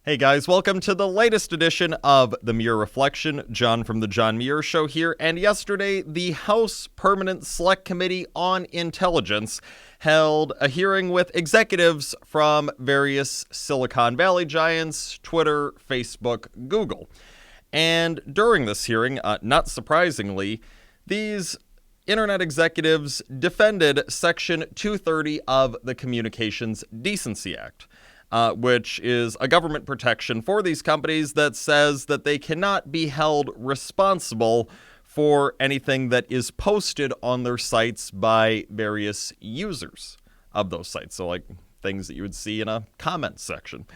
Hey guys, welcome to the latest edition of the Muir Reflection. John from the John Muir Show here. And yesterday, the House Permanent Select Committee on Intelligence held a hearing with executives from various Silicon Valley giants, Twitter, Facebook, Google. And during this hearing, not surprisingly, these internet executives defended Section 230 of the Communications Decency Act. Which is a government protection for these companies that says that they cannot be held responsible for anything that is posted on their sites by various users of those sites. So like things that you would see in a comment section.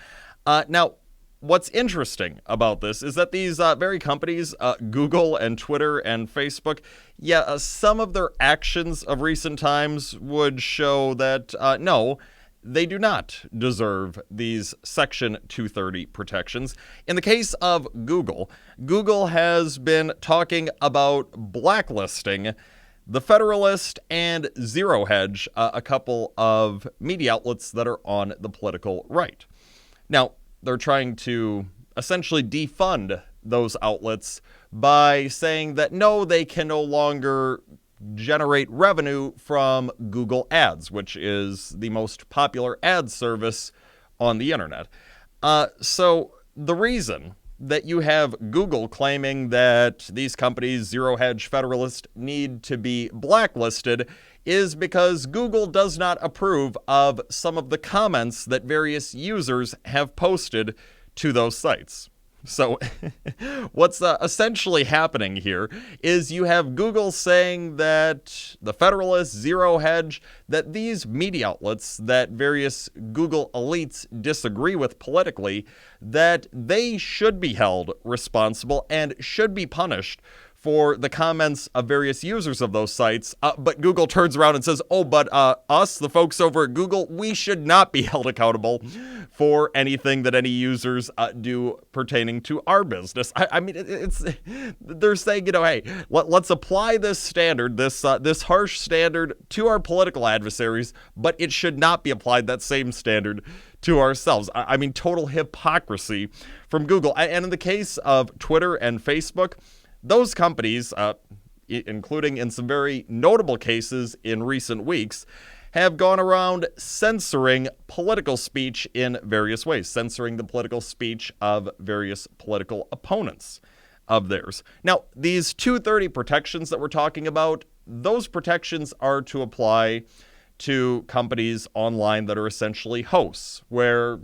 Now, what's interesting about this is that these very companies, Google and Twitter and Facebook, some of their actions of recent times would show that no, they do not deserve these Section 230 protections. In the case of Google, Google has been talking about blacklisting The Federalist and Zero Hedge, a couple of media outlets that are on the political right. Now, they're trying to essentially defund those outlets by saying that no, they can no longer generate revenue from Google Ads, which is the most popular ad service on the internet. So the reason that you have Google claiming that these companies, Zero Hedge, Federalist, need to be blacklisted is because Google does not approve of some of the comments that various users have posted to those sites. So what's essentially happening here is you have Google saying that the Federalist, Zero Hedge, that these media outlets that various Google elites disagree with politically, that they should be held responsible and should be punished for the comments of various users of those sites, but Google turns around and says, but us, the folks over at Google, we should not be held accountable for anything that any users do pertaining to our business. I mean, they're saying, hey, let's apply this standard, this harsh standard to our political adversaries, but it should not be applied, that same standard, to ourselves. I mean, total hypocrisy from Google. And in the case of Twitter and Facebook, those companies, including in some very notable cases in recent weeks, have gone around censoring political speech in various ways, censoring the political speech of various political opponents of theirs. Now, these 230 protections that we're talking about, those protections are to apply to companies online that are essentially hosts, where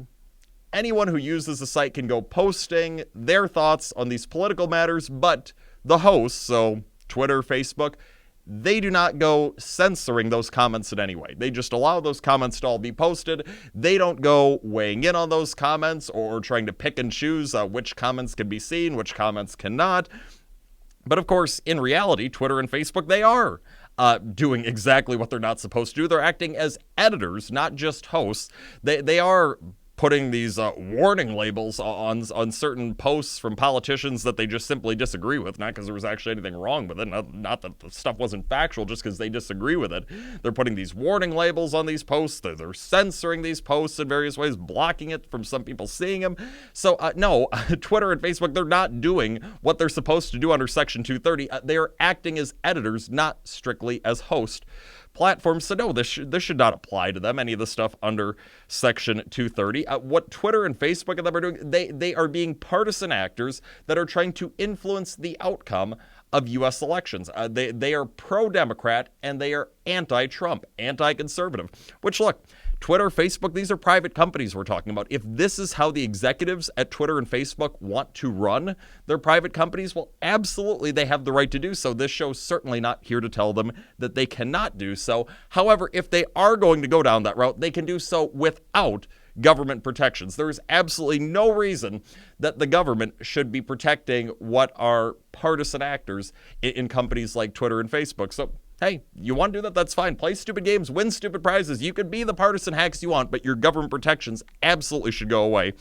anyone who uses the site can go posting their thoughts on these political matters, but the hosts, so Twitter, Facebook, they do not go censoring those comments in any way. They just allow those comments to all be posted. They don't go weighing in on those comments or trying to pick and choose which comments can be seen, which comments cannot. But of course, in reality, Twitter and Facebook, they are doing exactly what they're not supposed to do. They're acting as editors, not just hosts. They are putting these warning labels on certain posts from politicians that they just simply disagree with, not because there was actually anything wrong with it, not that the stuff wasn't factual, just because they disagree with it. They're putting these warning labels on these posts. They're censoring these posts in various ways, blocking it from some people seeing them. So no, Twitter and Facebook, they're not doing what they're supposed to do under Section 230. They are acting as editors, not strictly as hosts. Platforms. So no, this should not apply to them, any of the stuff under Section 230. What Twitter and Facebook and them are doing, they are being partisan actors that are trying to influence the outcome of U.S. elections. They are pro-Democrat and they are anti-Trump, anti-conservative, which, look, Twitter, Facebook, these are private companies we're talking about. If this is how the executives at Twitter and Facebook want to run their private companies, well, absolutely, they have the right to do so. This show's certainly not here to tell them that they cannot do so. However, if they are going to go down that route, they can do so without government protections. There is absolutely no reason that the government should be protecting what are partisan actors in companies like Twitter and Facebook. So hey, you want to do that? That's fine. Play stupid games, win stupid prizes. You can be the partisan hacks you want, but your government protections absolutely should go away.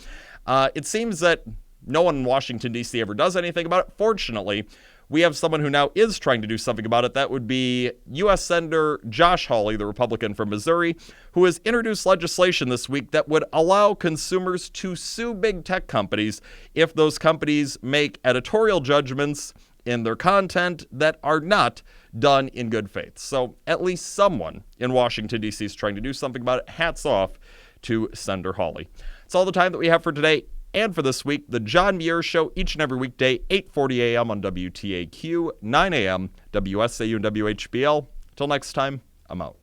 It seems that no one in Washington, D.C. ever does anything about it. Fortunately, we have someone who now is trying to do something about it. That would be U.S. Senator Josh Hawley, the Republican from Missouri, who has introduced legislation this week that would allow consumers to sue big tech companies if those companies make editorial judgments in their content that are not done in good faith. So at least someone in Washington, D.C. is trying to do something about it. Hats off to Senator Hawley. It's all the time that we have for today and for this week. The John Muir Show, each and every weekday, 8:40 a.m. on WTAQ, 9 a.m. WSAU and WHBL. Till next time, I'm out.